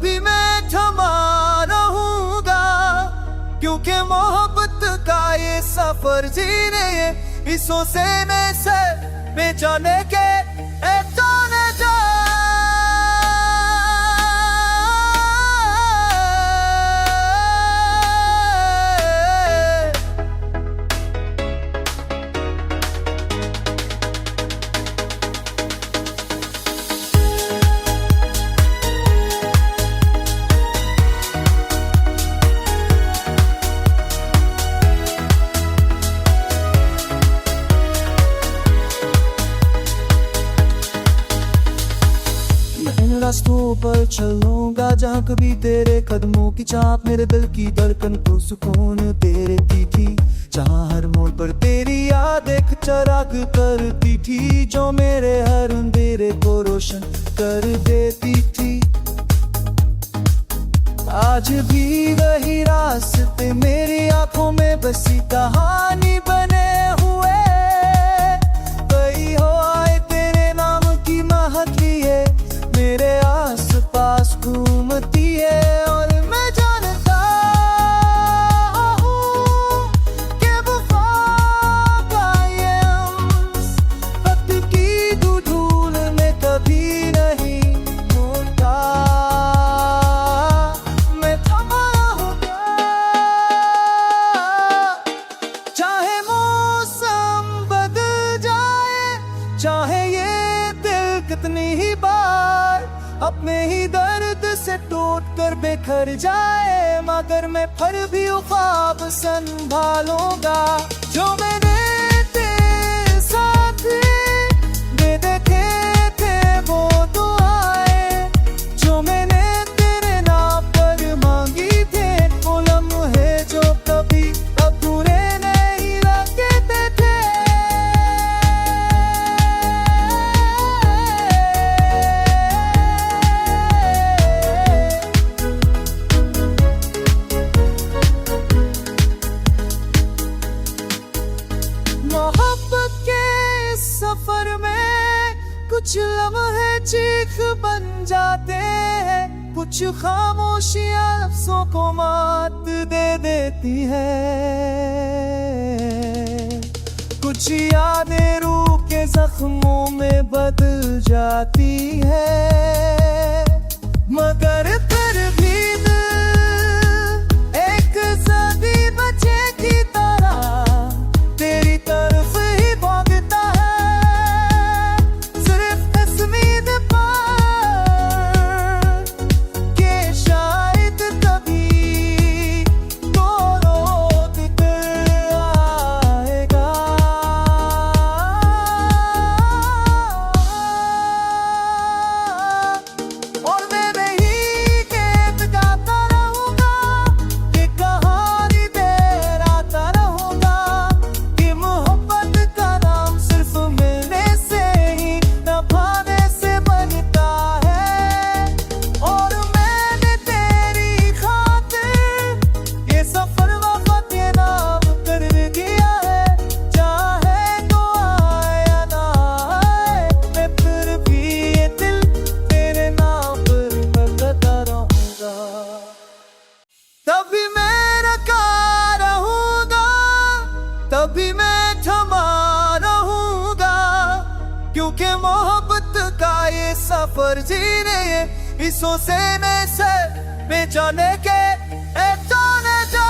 तभी मैं थमा रहूंगा, क्योंकि मोहब्बत का ये सफर जीने हिस्सों से मैं से बेचाने के जाने जा। रास्तों पर चलूंगा जहाँ कभी तेरे कदमों की चाप मेरे दिल की धड़कन को सुकून तेरे दी थी, जहाँ हर मोड़ पर तेरी याद एक चिराग करती थी जो मेरे हर अंधेरे को रोशन कर देती थी। आज भी वही रास्ते मेरी आंखों में बसी कहानी बने हुए, कहीं हो आए तेरे नाम की महक लिए मेरे आस पास घूमती है। और मैं जानता हूँ कि वफा का ये वक्त की धूल में कभी नहीं मुड़ता, मैं थमा रहूंगा चाहे मौसम बदल जाए, चाहे ये दिल कितनी ही बार अपने ही दर्द से टूट कर बिखर जाए, मगर मैं फिर भी वो ख्वाब संभालूंगा जो मैंने तेरे साथ दे देखे थे, वो दुआएं जो मैंने तेरे नाम पर मांगी थे, वो लम्हे जो कभी अधूरे नहीं लगते थे। मोहब्बत के सफर में कुछ लम्हे चीख बन जाते हैं, कुछ खामोशियां लफ्जों को मात दे देती है, कुछ यादें रूह के जख्मों में बदल जाती है, मगर फिर भी दिल एक सदी बच्चे की तरह तेरी तरफ ही भागता है, सिर्फ इस उम्मीद पर कि शायद कभी तो रोक कर आएगा। और मैं नहीं गीत गाता रहूंगा, ये कहानी दोहराता रहूंगा कि मोहब्बत का नाम सिर्फ मिलने से ही न पाने से बनता है। और मैंने तेरी खातिर ये सफर वफात के नाम कर दिया है, चाहे तो आए या ना आए, मैं फिर भी ये दिल तेरे नाम पर बदलता रहूंगा। तभी मैं रखा रहूंगा, तभी मैं थमा रहूंगा, क्योंकि मोहब्बत का ये सफर जीने हिस्सों से मैं से बेचाने के जाने जा।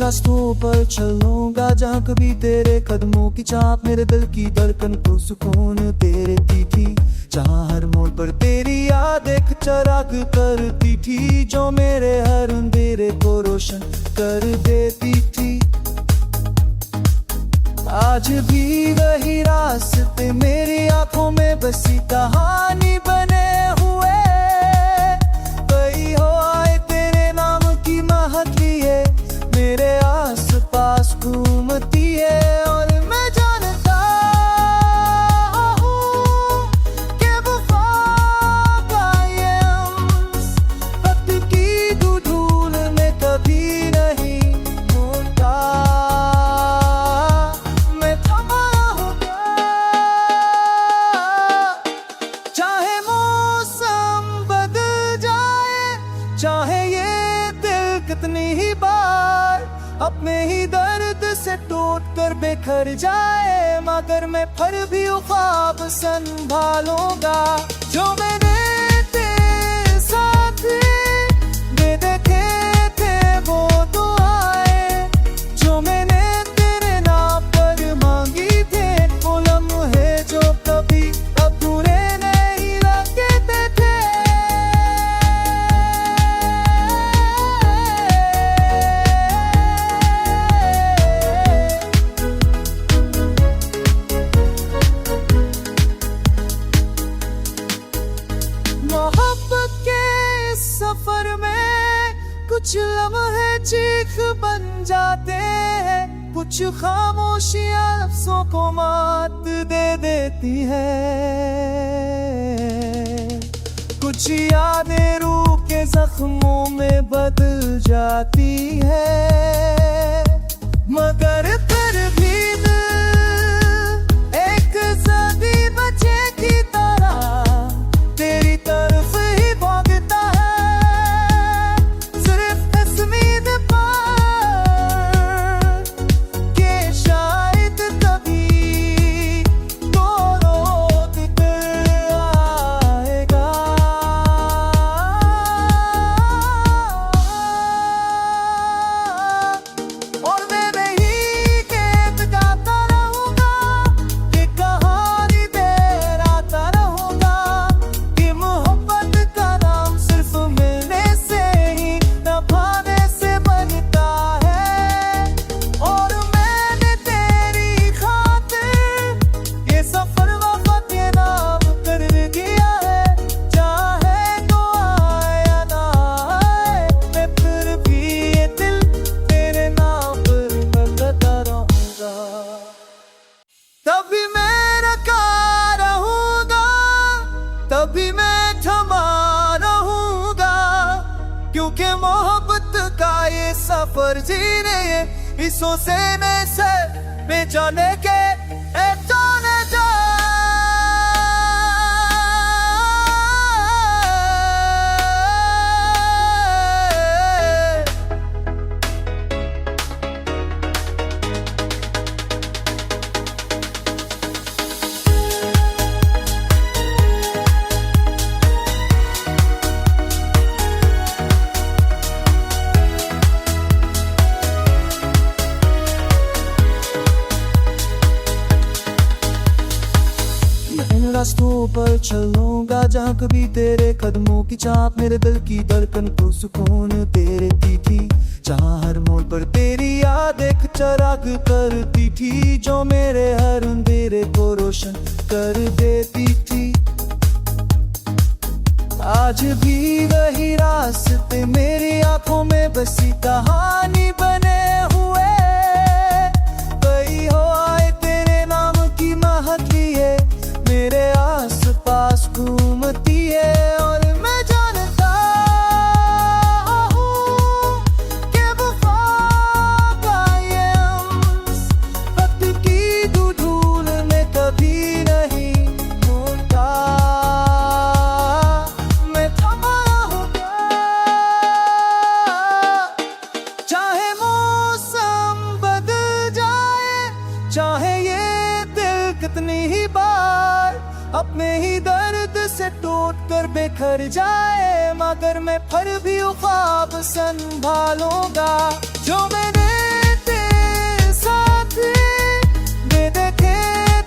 रास्तों पर चलूंगा जहाँ कभी तेरे कदमों की चाप मेरे दिल की धड़कन को सुकून तेरे दी थी, जहाँ हर मोड़ पर तेरी याद एक चिराग करती थी जो मेरे हर अंधेरे को रोशन कर देती थी। आज भी वही रास्ते मेरी आंखों में बसी कहानी बने हुए, अपने ही दर्द से टूट कर बिखर जाए, मगर मैं फिर भी वो ख्वाब संभालूंगा जो मैंने तेरे साथ दे देखे थे। वो दुआएं जो मैंने तेरे नाम पर मांगी थे, वो लम्हे जो कभी अधूरे नहीं लगते थे। मोहब्बत के इस सफर में कुछ लम्हे चीख बन जाते हैं, कुछ खामोशियां लफ्जों को मात दे देती है, कुछ यादें रूह के जख्मों में बदल जाती है, मगर फिर भी दिल एक जदी बच्चे की तरह तेरी तरफ ही भागता है, सिर्फ इस उम्मीद पर कि शायद कभी दोनों दिन आएगा। और मैं नहीं गीत गाता रहूंगा, ये कहानी दोहराता रहूंगा कि मोहब्बत का नाम सिर्फ मिलने से ही न पाने से बनता है। और मैंने तेरी खातिर ये सफर वफा के नाम कर दिया है, चाहे तो आए या ना आए, मैं फिर भी ये दिल तेरे नाम पर करता रहूंगा। तभी मैं रखा रहूंगा, तभी मैं थमा रहूंगा, क्योंकि मोहब्बत का ये सफर जीने इसों से मैं से बेचाने के जाने जा। इन रास्तों पर चलूंगा जहाँ कभी तेरे कदमों की चाप मेरे दिल की धड़कन को सुकून दे देती थी, जहाँ हर मोड़ पर तेरी याद एक चिराग करती थी, जो मेरे हर अंधेरे को रोशन कर देती थी। आज भी वही रास्ते मेरी आंखों में बसी कहानी बने हुए, कहीं हो आए तेरे नाम की महक लिए मेरे आस पास घूमती है। और मैं जानता हूँ कि वफा का ये अम्स वक्त की धूल में कभी नहीं भूलता, मैं थमा रहूंगा, चाहे मौसम बदल जाए, चाहे ये दिल कितनी ही बार अपने ही दर्द से टूट कर बिखर जाए, मगर मैं फिर भी वो ख्वाब संभालूंगा जो मैंने तेरे साथ दे देखे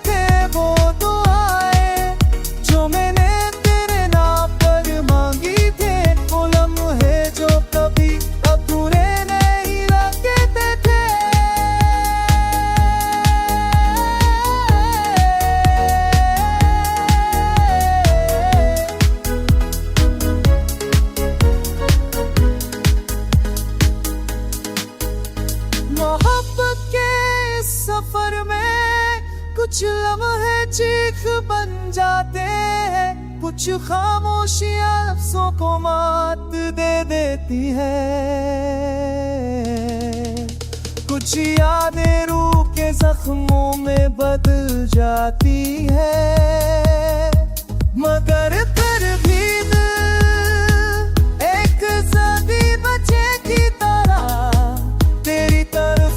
थे। वो दुआएं जो मैंने तेरे नाम पर मांगी थे, वो लम्हे जो कभी अधूरे नहीं लगते थे। मोहब्बत के इस सफर में कुछ लम्हे चीख बन जाते हैं, कुछ खामोशियां लफ्जों को मात दे देती है, कुछ यादें रूह के जख्मों में बदल जाती है, मगर फिर भी दिल एक जदी बच्चे की तरह तेरी तरफ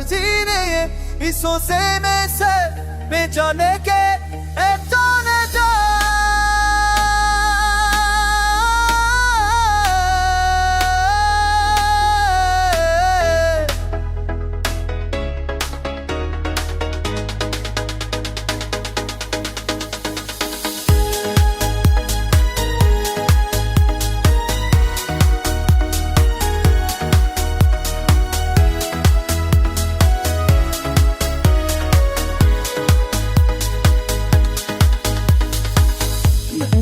जीने ये इसों से मैं से बेचाने के जाने जा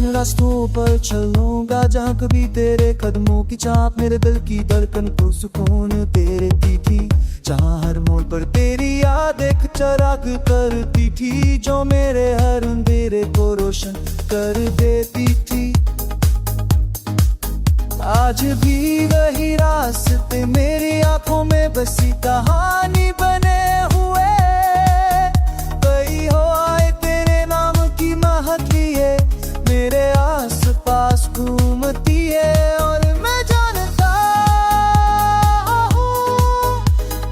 रास्तों पर चलूंगा जहाँ कभी तेरे कदमों की चाप मेरे दिल की धड़कन को सुकून तेरे दी थी। जहाँ हर मोड़ पर तेरी याद एक चिराग करती थी जो मेरे हर अंधेरे को रोशन कर देती थी। आज भी वही रास्ते मेरी आंखों में बसी कहानी बने हुए कई हो आए तेरे नाम की महक लिए मेरे आस पास घूमती है और मैं जानता हूँ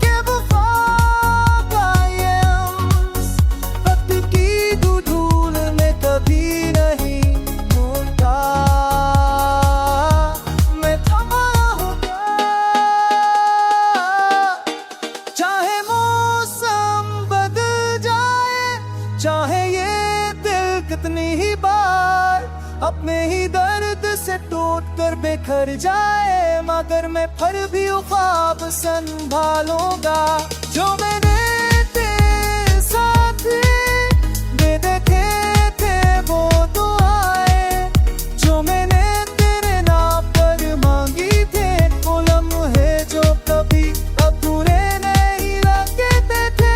कि वफा का ये अम्स वक्त की धूल में कभी नहीं भूलता। मैं थमा रहूंगा चाहे मौसम बदल जाए चाहे ये दिल कितनी ही बार अपने ही दर्द से टूट कर बिखर जाए मगर मैं फिर भी वो ख्वाब संभालूंगा जो मैंने तेरे साथ दे देखे थे वो दुआएं जो मैंने तेरे नाम पर मांगी थे वो लम्हे जो कभी अधूरे नहीं लगते थे।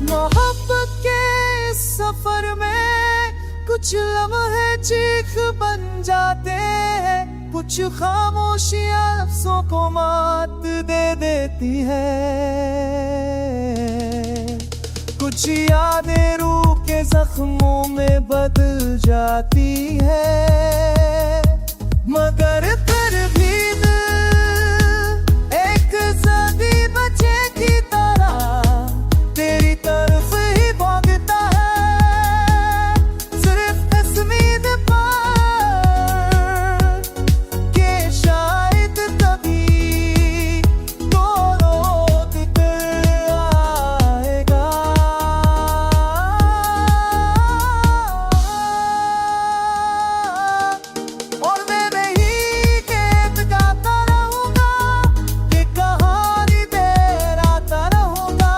मोहब्बत के सफर में कुछ लम्हे चीख बन जाते हैं कुछ खामोशियां लफ्जों को मात दे देती है कुछ यादें रूह के जख्मों में बदल जाती है मगर फिर भी दिल एक सदी बच्चे की तरह तेरी तरफ ही भागता है सिर्फ इस उम्मीद पर कि शायद कभी तो रोक कर आएगा। और मैं नहीं गीत गाता रहूंगा कि कहानी दोहराता रहूंगा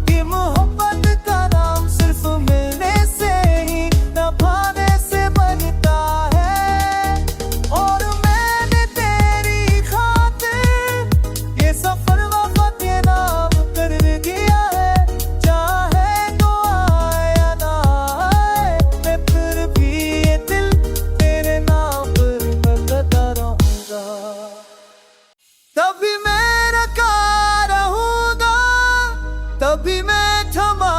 कि मोहब्बत का नाम सिर्फ मिलने से ही न पाने से बनता है। और मैंने तेरी खातिर ये सफर वफा के नाम कर दिया है चाहे तो आए या ना आए मैं फिर भी ये दिल तेरे नाम पर बदलता रहूंगा तभी मैं रखा रहूंगा तभी मैं थमा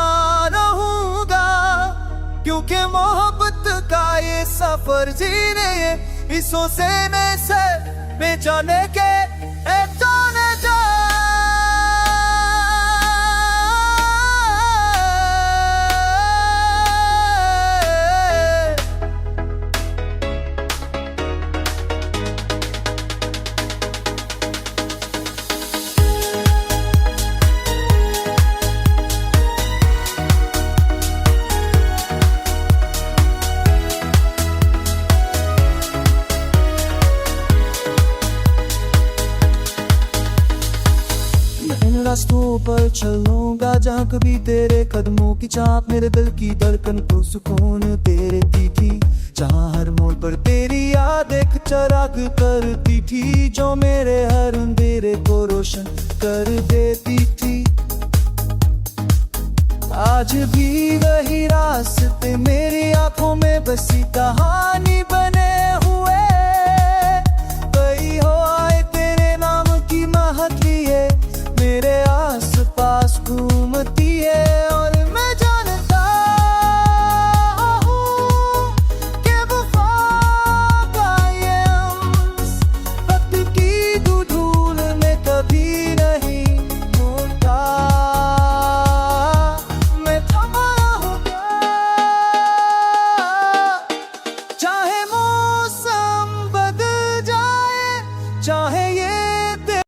रहूंगा क्योंकि मोहब्बत का ये सफर जीने ये इसों से मैं से बेचाने के जाने जा। इन रास्तों पर चलूंगा जहाँ कभी तेरे कदमों की चाप मेरे दिल की धड़कन को सुकून तेरे दी थी। जहाँ हर मोड़ पर तेरी याद एक चिराग करती थी जो मेरे हर अंधेरे को रोशन कर देती थी। आज भी वही रास्ते मेरी आंखों में बसी कहानी बने हुए कई हो आए तेरे नाम की महक लिए मेरे आस पास घूमती चाहे